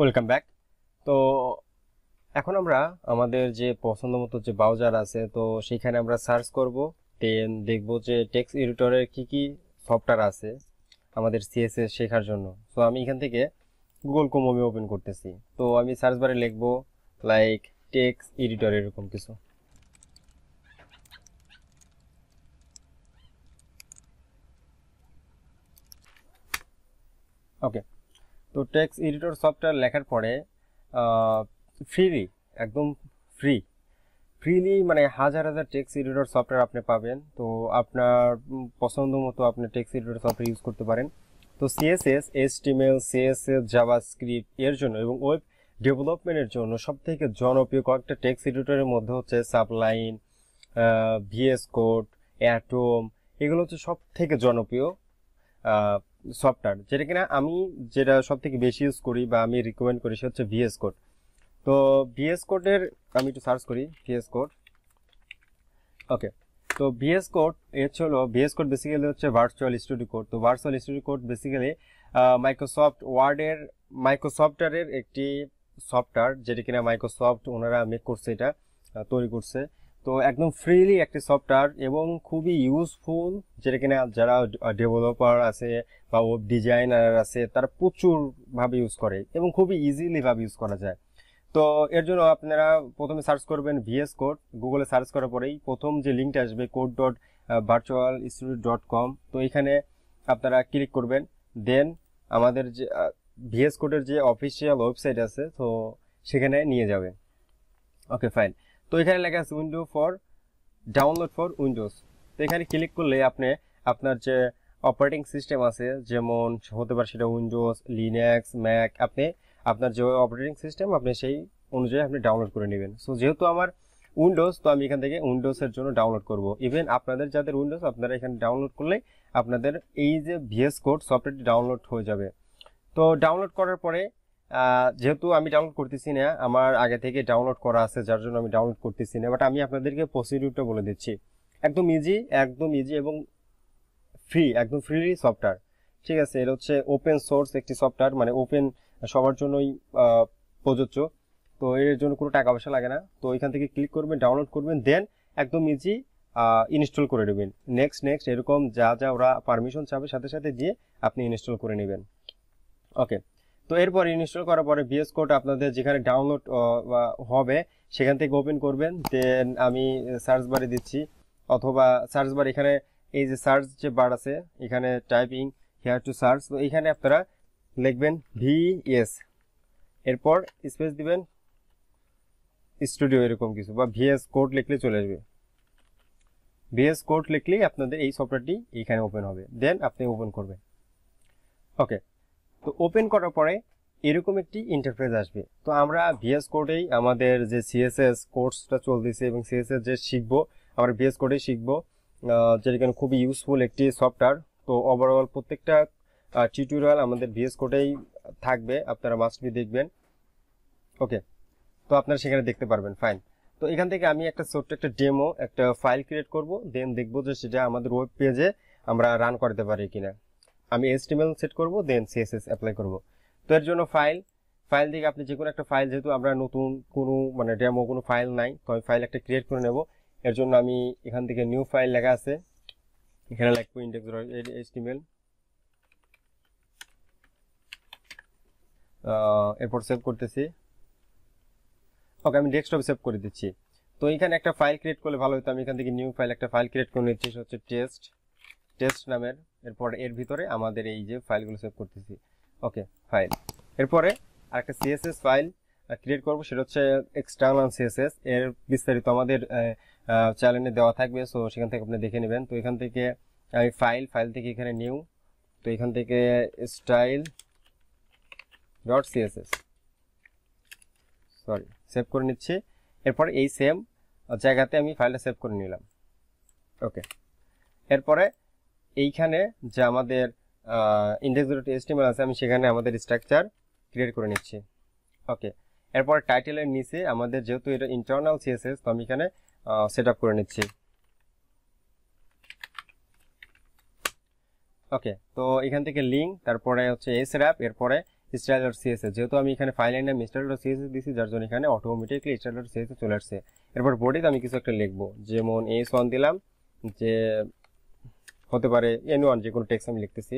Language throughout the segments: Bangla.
Welcome back. তো এখন আমরা আমাদের যে পছন্দ মতো যে ব্রাউজার আছে তো সেখানে আমরা সার্চ করব, দেন দেখব যে টেক্সট এডিটরের কি কি সফটওয়্যার আছে আমাদের সিএসএস শেখার জন্য। তো আমি এখান থেকে গুগল ক্রোম আমি ওপেন করতেছি। তো আমি সার্চ বারে লিখব লাইক টেক্সট এডিটর এরকম কিছু। ওকে, তো টেক্সট এডিটর সফটওয়্যার লেখার পরে ফ্রিলি, একদম ফ্রিলি মানে হাজার হাজার টেক্সট এডিটর সফটওয়্যার আপনি পাবেন। তো আপনার পছন্দ মতো আপনি টেক্সট এডিটর সফটওয়্যার ইউজ করতে পারেন। তো সিএসএস, এইচটিএমএল, সিএসএস, জাভাস্ক্রিপ্ট এর জন্য এবং ওয়েব ডেভেলপমেন্টের জন্য সবথেকে জনপ্রিয় কয়েকটা টেক্সট এডিটরের মধ্যে হচ্ছে সাবলাইন, ভিএস কোড, অ্যাটম। এগুলো হচ্ছে সব থেকে জনপ্রিয় সফটওয়্যার, যেটা কিনা আমি যেটা সব থেকে বেশি ইউজ করি বা আমি রিকমেন্ড করি সে হচ্ছে ভিএস কোড। তো ভিএস কোডের আমি একটু সার্চ করি ভিএস কোড। ওকে, তো ভিএস কোড হলো ভিএস কোড বেসিক্যালি হচ্ছে ভার্চুয়াল স্টুডিও কোড। তো ভার্চুয়াল স্টুডিও কোড বেসিক্যালি মাইক্রোসফটের একটি সফটওয়্যার, যেটা কিনা মাইক্রোসফট ওনারা মেক করছে, এটা তৈরি করছে। তো একদম ফ্রিলি একটি সফটওয়্যার এবং খুবই ইউজফুল, যেটা কিনা যারা ডেভেলপার আছে বা ওয়েব ডিজাইনার আছে তারা প্রচুরভাবে ইউজ করে এবং খুবই ইজিলি ভাবে ইউজ করা যায়। তো এর জন্য আপনারা প্রথমে সার্চ করবেন ভিএস কোড। গুগলে সার্চ করার পরেই প্রথম যে লিঙ্কটা আসবে code.virtualstudio.com, তো এখানে আপনারা ক্লিক করবেন। দেন আমাদের যে ভিএস কোডের যে অফিসিয়াল ওয়েবসাইট আছে তো সেখানে নিয়ে যাবে। ওকে ফাইন, তো এখানে লেখা আছে ডাউনলোড ফর উইন্ডোজ। তো এখানে ক্লিক করলে আপনি আপনার যে অপারেটিং সিস্টেম আছে, যেমন হতে পারে সেটা উইন্ডোজ, লিনাক্স, ম্যাক, আপনি আপনার যে অপারেটিং সিস্টেম আপনি সেই অনুযায়ী আপনি ডাউনলোড করে নেবেন। সো যেহেতু আমার উইন্ডোজ, তো আমি এখান থেকে উইন্ডোজের জন্য ডাউনলোড করব। ইভেন আপনাদের যাদের উইন্ডোজ, আপনারা এখানে ডাউনলোড করলে আপনাদের এই যে ভিএস কোড সফটওয়্যারটি ডাউনলোড হয়ে যাবে। তো ডাউনলোড করার পরে যেহেতু আমি ডাউনলোড করতেছি না, আমার আগে থেকে ডাউনলোড করা আছে, যার জন্য আমি ডাউনলোড করতেছি না, বাট আমি আপনাদেরকে প্রসিডিউরটা বলে দিচ্ছি। একদম ইজি এবং একদম ফ্রি সফটওয়্যার। ঠিক আছে, এটা হচ্ছে ওপেন সোর্স একটি সফটওয়্যার, মানে ওপেন, সবার জন্যই প্রযোজ্য। তো এর জন্য কোনো টাকা পয়সা লাগে না। তো এখান থেকে ক্লিক করবেন, ডাউনলোড করবেন, দেন একদম ইজি ইনস্টল করে নেবেন। নেক্সট এরকম যা যা ওরা পারমিশন চাবে সাথে সাথে দিয়ে আপনি ইনস্টল করে নেবেন। ওকে, তো এরপর ইনস্টল করার পরে ভিএস কোড আপনাদের যেখানে ডাউনলোড হবে সেখান থেকে ওপেন করবেন। দেন আমি সার্চ বারে দিচ্ছি, অথবা সার্চ বার এখানে এই যে সার্চ যে বার আছে এখানে টাইপিং হেয়ার টু সার্চ, তো এখানে আপনারা লিখবেন ভিএস, এরপর স্পেস দিবেন স্টুডিও এরকম কিছু, বা ভিএস কোড লিখলে চলে আসবে। ভিএস কোড লিখলেই আপনাদের এই সফটওয়্যারটি এখানে ওপেন হবে, দেন আপনি ওপেন করবেন। ওকে, তো ওপেন করার পরে এরকম একটি ইন্টারফেস আসবে। তো আমরা ভিএস কোডেই আমাদের যে সিএসএস কোর্সটা চলতেছে এবং সিএসএস যে শিখবো আমরা ভিএস কোডেই শিখবো, যেটা কিনা খুবই ইউজফুল একটি সফটওয়্যার। তো ওভারঅল প্রত্যেকটা টিউটোরিয়াল আমাদের ভিএস কোডেই থাকবে, আপনারা মাস্ট বি দেখবেন। ওকে, তো আপনারা সেখানে দেখতে পারবেন। ফাইন, তো এখান থেকে আমি একটা ছোট্ট একটা ডেমো একটা ফাইল ক্রিয়েট করব, দেন দেখবো যে সেটা আমাদের ওয়েব পেজে আমরা রান করতে পারি কিনা। আমি HTML সেট করব, দেন CSS অ্যাপ্লাই করব। তো এর জন্য ফাইল দিকে আপনি যে কোনো একটা ফাইল, যেহেতু আমরা নতুন কোনো মানে ডেমো কোনো ফাইল নাই, তো আমি ফাইল একটা ক্রিয়েট করে নেব। এর জন্য আমি এখান থেকে নিউ ফাইল লেখা আছে, এখানে লিখবো index.html, এরপর সেভ করতেছি। ওকে, আমি ডেস্কটপে সেভ করে দিচ্ছি। তো এখানে একটা ফাইল ক্রিয়েট করলে ভালো হতো। আমি এখান থেকে নিউ ফাইল একটা ফাইল ক্রিয়েট করে নিচ্ছি, সেটা হচ্ছে টেস্ট নামের। এরপর এর ভিতরে আমাদের এই যে ফাইলগুলো সেভ করতেছি। ওকে ফাইল, এরপরে আরেকটা সিএসএস ফাইল ক্রিয়েট করব, সেটা হচ্ছে এক্সটার্নাল সিএসএস। এর বিস্তারিত আমাদের চ্যানেলে দেওয়া থাকবে, সো সেখান থেকে আপনি দেখে নেবেন। তো এখান থেকে আমি ফাইল থেকে এখানে নিউ, তো এখান থেকে style.css সেভ করে নিচ্ছি। এরপরে এই সেম জায়গাতে আমি ফাইলটা সেভ করে নিলাম। ওকে, এরপরে এইখানে যে আমাদের index.html আছে আমি সেখানে আমাদের স্ট্রাকচার ক্রিয়েট করে নিচ্ছি। ওকে, এরপর টাইটেলের নিচে আমাদের যেহেতু এটা ইন্টারনাল সিএসএস, তো আমি এখানে সেট আপ করে নিচ্ছি। ওকে, তো এখান থেকে লিঙ্ক, তারপরে হচ্ছে href, এরপরে style.css, যেহেতু আমি এখানে ফাইলের নাম style.css দিছি যার জন্য এখানে অটোমেটিকলি style.css চলে আসছে। এরপর বডিতে আমি কিছু একটা লিখবো, যেমন s1 দিলাম, যে হতে পারে n1, যে কোনো টেক্সট আমি লিখতেছি।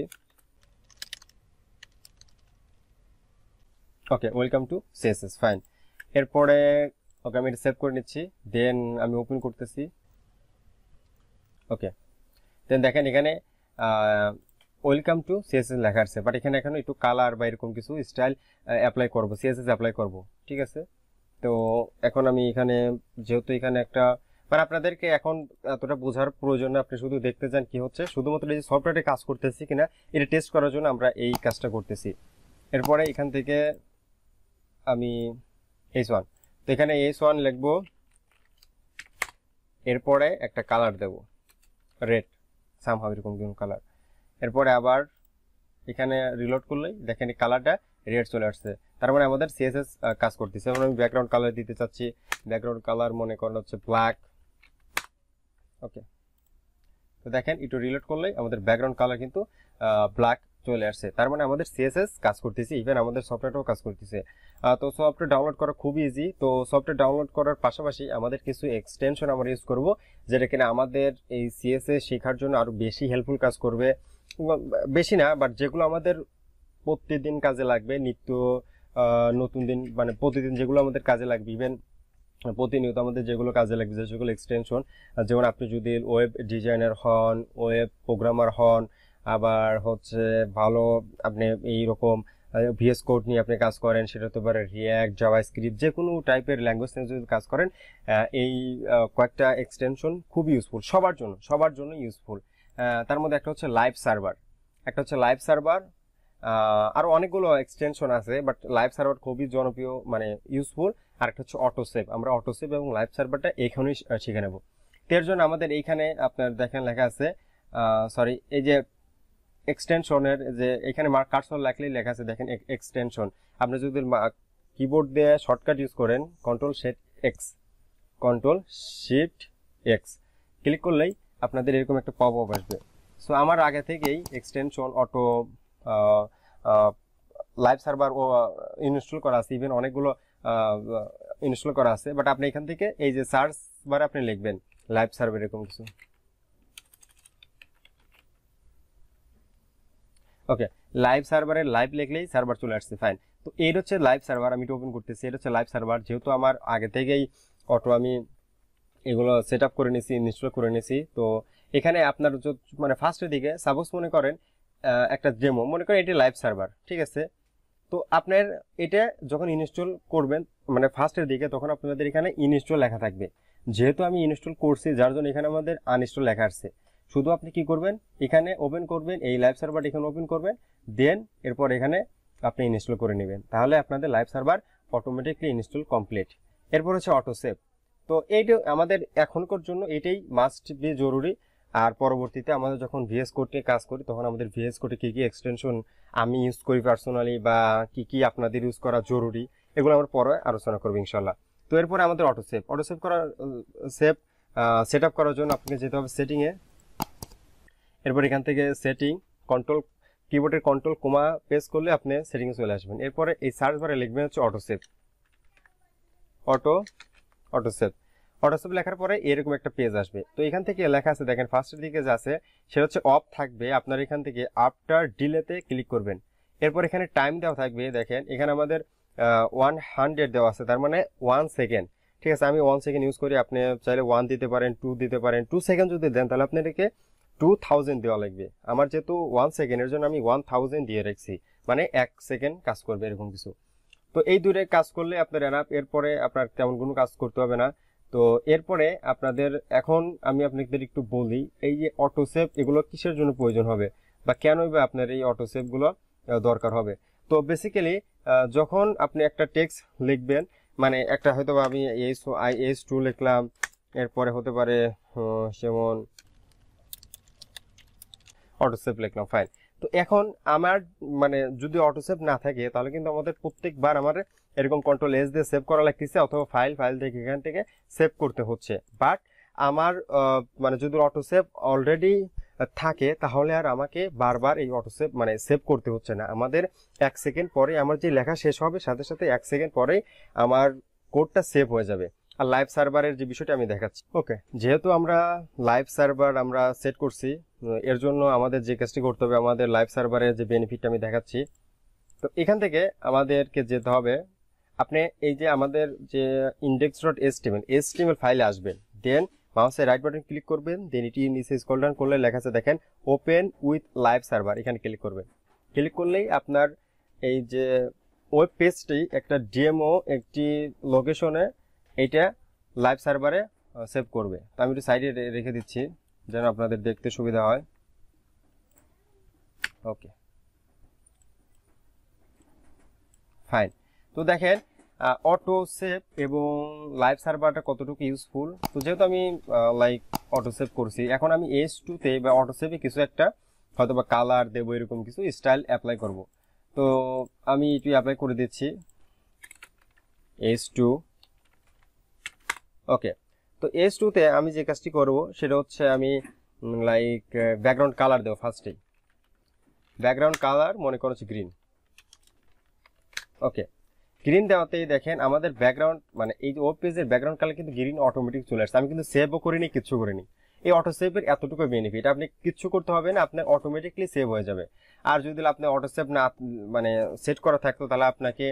ওকে, ওয়েলকাম টু CSS, ফাইন। এরপরে ওকে আমি এটা সেভ করে নিচ্ছি, দেন আমি ওপেন করতেছি। ওকে, দেন দেখেন এখানে ওয়েলকাম টু CSS লেখা আছে, বাট এখানে এখন একটু কালার বা এরকম কিছু স্টাইল অ্যাপ্লাই করব, CSS অ্যাপ্লাই করব, ঠিক আছে। তো এখন আমি এখানে যেহেতু এখানে একটা মানে আপনাদেরকে এখন এতটা বোঝার প্রয়োজন না, আপনি শুধু দেখতে চান কি হচ্ছে, শুধুমাত্র এই যে সফটওয়্যারে কাজ করতেছি কিনা এটা টেস্ট করার জন্য আমরা এই কাজটা করতেছি। এরপরে এখান থেকে আমি s1, তো এখানে s1 লিখবো, এরপরে একটা কালার দেব রেড, সামহাউ এরকম কোন কালার। এরপরে আবার এখানে রিলোড করলেই দেখেন এই কালারটা রেড চলে আসছে, তার মানে আমাদের CSS কাজ করতেছে। এখন আমি ব্যাকগ্রাউন্ড কালার দিতে চাচ্ছি, ব্যাকগ্রাউন্ড কালার মনে করেন হচ্ছে ব্ল্যাক। ওকে, তো দেখেন একটু রিলোড করলেই আমাদের ব্যাকগ্রাউন্ড কালার কিন্তু ব্ল্যাক চলে আসছে, তার মানে আমাদের CSS কাজ করতেছে, ইভেন আমাদের সফটওয়্যারটাও কাজ করতেছে। তো সফটওয়্যার ডাউনলোড করা খুবই ইজি। তো সফটওয়্যার ডাউনলোড করার পাশাপাশি আমাদের কিছু এক্সটেনশন আমরা ইউজ করব, যেটা কিনা আমাদের এই CSS শেখার জন্য আরো বেশি হেল্পফুল কাজ করবে। বেশি না, বাট যেগুলো আমাদের প্রতিদিন কাজে লাগবে, নিত্য নতুন দিন মানে প্রতিদিন যেগুলো আমাদের কাজে লাগবে, ইভেন প্রতিনিয়ত আমাদের যেগুলো কাজে লাগবে, যে সেগুলো এক্সটেনশন, যেমন আপনি যদি ওয়েব ডিজাইনার হন, ওয়েব প্রোগ্রামার হন, আবার হচ্ছে ভালো আপনি এইরকম VS কোড নিয়ে আপনি কাজ করেন, সেটা হতে পারে রিয়াক্ট, জাভাস্ক্রিপ্ট, যে কোনো টাইপের ল্যাঙ্গুয়েজ নিয়ে যদি কাজ করেন, এই কয়েকটা এক্সটেনশন খুবই ইউজফুল সবার জন্য ইউজফুল। তার মধ্যে একটা হচ্ছে লাইভ সার্ভার, আরো অনেকগুলো এক্সটেনশন আছে, বাট লাইভ সার্ভার খুবই জনপ্রিয় মানে ইউজফুল। আর একটা হচ্ছে অটোসেভ, আমরা অটোসেভ এবং লাইভ সার্ভারটা এখানেই শিখে নেব। এর জন্য আমাদের এইখানে আপনার দেখেন লেখা আছে, সরি, এই যে এক্সটেনশনের যে এখানে কার্সর লাগলেই লেখা আছে, দেখেন এক্সটেনশন। আপনি যদি কিবোর্ড দিয়ে শর্টকাট ইউজ করেন, কন্ট্রোল শিফট এক্স ক্লিক করলেই আপনাদের এরকম একটা পপ আপ আসবে। সো আমার আগে থেকেই এক্সটেনশন অটো লাইভ সার্ভার ও ইনস্টল করা আছে, ইভেন অনেকগুলো ইনস্টল করা আছে, বাট আপনি এখান থেকে এই যে সার্চ বারে আপনি লিখবেন লাইভ সার্ভার এরকম কিছু। ওকে, লাইভ সার্ভারে লাইভ লিখলেই সার্ভার চলে আসছে, ফাইন। তো এই হচ্ছে লাইভ সার্ভার, আমি ওপেন করতেছি, এটা হচ্ছে লাইভ সার্ভার। যেহেতু আমার আগে থেকেই অটো আমি এগুলো সেট আপ করে নিছি, ইনস্টল করে নিছি, তো এখানে আপনার মানে ফার্স্টের দিকে সাপোজ মনে করেন একটা ডেমো, মনে করেন এটি লাইভ সার্ভার, ঠিক আছে। তো আপনার এটা যখন ইনস্টল করবেন মানে ফার্স্টের দিকে, তখন আপনাদের এখানে ইনস্টল লেখা থাকবে। যেহেতু আমি ইনস্টল করছি যার জন্য এখানে আমাদের আনইনস্টল লেখা আসছে। শুধু আপনি কি করবেন, এখানে ওপেন করবেন, এই লাইভ সার্ভার এখানে ওপেন করবেন, দেন এরপর এখানে আপনি ইনস্টল করে নেবেন, তাহলে আপনাদের live server automatically install complete. এরপর হচ্ছে অটোসেভ। তো এইটা আমাদের এখনকার জন্য এটাই মাস্ট বি জরুরি। আর পরবর্তীতে আমাদের যখন VS কোডে কাজ করি, তখন আমাদের VS কোডে কি কি এক্সটেনশন আমি ইউজ করি পার্সোনালি, বা কি কি আপনাদের ইউজ করা জরুরি, এগুলো আমরা পরে আলোচনা করবো ইনশাল্লাহ। তো এরপরে আমাদের অটোসেভ করার সেট আপ করার জন্য আপনাকে যেতে হবে সেটিংয়ে। এরপর এখান থেকে সেটিং কিবোর্ডের কন্ট্রোল কোমা প্রেস করলে আপনি সেটিংয়ে চলে আসবেন। এরপরে এই সার্চ বারে লিখবেন হচ্ছে অটোসেভ লেখার পরে এরকম একটা পেজ আসবে। তো এখান থেকে লেখা আছে, দেখেন ফার্স্টের দিকে যা আছে সেটা হচ্ছে অফ থাকবে, আপনার এখান থেকে আফটার ডিলেতে ক্লিক করবেন। এরপর এখানে টাইম দেওয়া থাকবে, দেখেন এখানে আমাদের 100 দেওয়া আছে, তার মানে 1 সেকেন্ড, ঠিক আছে। আমি 1 সেকেন্ড ইউজ করি, আপনি চাইলে 1 দিতে পারেন, 2 দিতে পারেন। 2 সেকেন্ড যদি দেন তাহলে আপনি এটাকে 2000 দেওয়া লাগবে। আমার যেহেতু 1 সেকেন্ডের জন্য আমি 1000 দিয়ে রাখছি, মানে 1 সেকেন্ড কাজ করবে এরকম কিছু। তো এই দুটো কাজ করলে আপনার এনাফ, এরপরে আপনার তেমন কোনো কাজ করতে হবে না। তো এরপরে আপনাদের এখন আমি আপনাদের একটু বলি, এই যে অটোসেভ এগুলো কিসের জন্য প্রয়োজন হবে, বা কেনই বা আপনার এই অটোসেভ গুলো দরকার হবে। তো বেসিক্যালি যখন আপনি একটা টেক্সট লিখবেন, মানে একটা হয়তো আমি s2 লিখলাম, এরপরে হতে পারে যেমন অটোসেভ লিখলাম, ফাইন। তো এখন আমার মানে যদি অটোসেভ না থাকে, তাহলে কিন্তু আমাদের প্রত্যেকবার আমার এরকম কন্ট্রোল এস দিয়ে সেভ করা লাগতেছে, অথবা ফাইল থেকে এখান থেকে সেভ করতে হচ্ছে। বাট আমার মানে যদি অটোসেভ অলরেডি থাকে তাহলে আর আমাকে বারবার এই অটো সেভ মানে সেভ করতে হচ্ছে না। আমাদের 1 সেকেন্ড পরে আমার যে লেখা শেষ হবে সাথে সাথে 1 সেকেন্ড পরেই আমার কোডটা সেভ হয়ে যাবে। আর লাইভ সার্ভারের যে বিষয়টা আমি দেখাচ্ছি। ওকে, যেহেতু আমরা লাইভ সার্ভার আমরা সেট করছি, এর জন্য আমাদের যে কাজটি করতে হবে, আমাদের লাইভ সার্ভারের যে বেনিফিটটা আমি দেখাচ্ছি। তো এখান থেকে আমাদেরকে যেতে হবে, আপনি এই যে আমাদের যে index.html ফাইলে আসবেন, দেন মাউসে রাইট বাটন ক্লিক করবেন, দেন এটি নিচে স্ক্রল ডাউন করলে লেখা আছে দেখেন ওপেন উইথ লাইভ সার্ভার, এখানে ক্লিক করবেন। ক্লিক করলেই আপনার এই যে ওয়েব পেজটি একটা ডেমো একটি লোকেশনে এইটা লাইভ সার্ভারে সেভ করবে। তো আমি একটু সাইডে রেখে দিচ্ছি যেন আপনাদের দেখতে সুবিধা হয়। ওকে, ফাইন। তো দেখেন অটো সেভ এবং লাইভ সার্ভারটা কতটুকু ইউজফুল। তো যেহেতু আমি লাইক অটো সেভ করছি, এখন আমি H2-তে বা অটো সেভে কিছু একটা হয়তো বা কালার দেবো, এরকম কিছু স্টাইল অ্যাপ্লাই করব। তো আমি এটি অ্যাপ্লাই করে দিচ্ছি H2। ওকে, তো H2-তে আমি যে কাজটি করব সেটা হচ্ছে আমি লাইক ব্যাকগ্রাউন্ড কালার দেবো। ফার্স্টেই ব্যাকগ্রাউন্ড কালার মনে করো হচ্ছে গ্রিন। ওকে, গ্রিন দেওয়াতেই দেখেন আমাদের ব্যাকগ্রাউন্ড মানে এই যে ওয়েব পেজের ব্যাকগ্রাউন্ড কালার কিন্তু গ্রিন অটোমেটিক চলে আসছে। আমি কিন্তু সেভও করিনি, কিচ্ছু করিনি। এই অটো সেভের এতটুকু বেনিফিট, আপনি কিচ্ছু করতে হবে না, আপনার অটোমেটিকলি সেভ হয়ে যাবে। আর যদি আপনি অটো সেভ না মানে সেট করা থাকতো তাহলে আপনাকে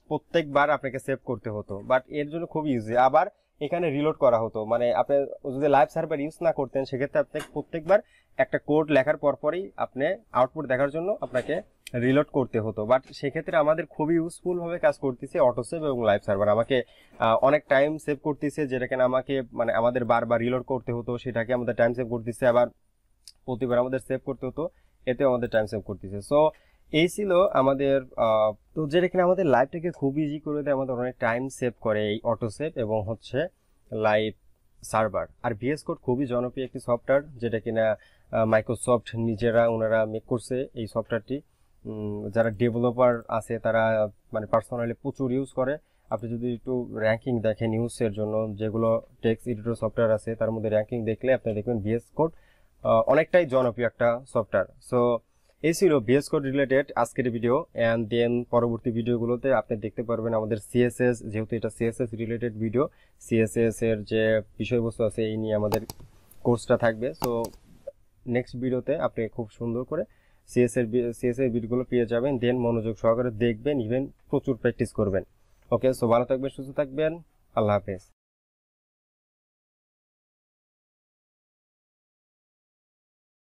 প্রত্যেকবার আপনাকে সেভ করতে হতো, বাট এর জন্য খুব ইজি। আবার এখানে রিলোড করা হতো, মানে আপনি যদি লাইভ সার্ভার ইউজ না করতেন সেক্ষেত্রে আপনি প্রত্যেকবার একটা কোড লেখার পরপরই আপনি আউটপুট দেখার জন্য আপনাকে রিলোড করতে হতো। বাট সেক্ষেত্রে আমাদের খুবই ইউজফুল ভাবে কাজ করতেছে অটো সেভ এবং লাইভ সার্ভার। আমাকে অনেক টাইম সেভ করতেছে, যেটাকে আমাকে মানে আমাদের বারবার রিলোড করতে হতো সেটাকে আমাদের টাইম সেভ করতেছে, আবার প্রতিবার আমাদের সেভ করতে হতো, এতে আমাদের টাইম সেভ করতেছে। সো এই ছিল আমাদের তো যেটা কিনা আমাদের লাইভটাকে খুব ইজি করে দেয়, আমাদের অনেক টাইম সেভ করে এই অটো সেভ এবং হচ্ছে লাইভ সার্ভার। আর ভিএস কোড খুবই জনপ্রিয় একটি সফটওয়্যার, যেটা কিনা মাইক্রোসফট নিজেরা ওনারা মেক করছে এই সফটওয়্যারটি। যারা ডেভেলপার আছে তারা মানে পার্সোনালি প্রচুর ইউজ করে। আপনি যদি একটু র্যাঙ্কিং দেখেন ইউজের জন্য, যেগুলো টেক্সট এডিটর সফটওয়্যার আছে তার মধ্যে র্যাঙ্কিং দেখলে আপনি দেখবেন ভিএস কোড অনেকটাই জনপ্রিয় একটা সফটওয়্যার। সো এই ছিল ভিএস কোড রিলেটেড আজকের ভিডিও। অ্যান্ড দেন পরবর্তী ভিডিওগুলোতে আপনি দেখতে পারবেন আমাদের সিএসএস, যেহেতু এটা সিএসএস রিলেটেড ভিডিও, সিএসএস এর যে বিষয়বস্তু আছে এই নিয়ে আমাদের কোর্সটা থাকবে। সো নেক্সট ভিডিওতে আপনি খুব সুন্দর করে সিএসএস এর ভিডিওগুলো পেয়ে যাবেন, দেন মনোযোগ সহকারে দেখবেন, ইভেন প্রচুর প্র্যাকটিস করবেন। ওকে, সো ভালো থাকবেন, সুস্থ থাকবেন, আল্লাহ হাফেজ।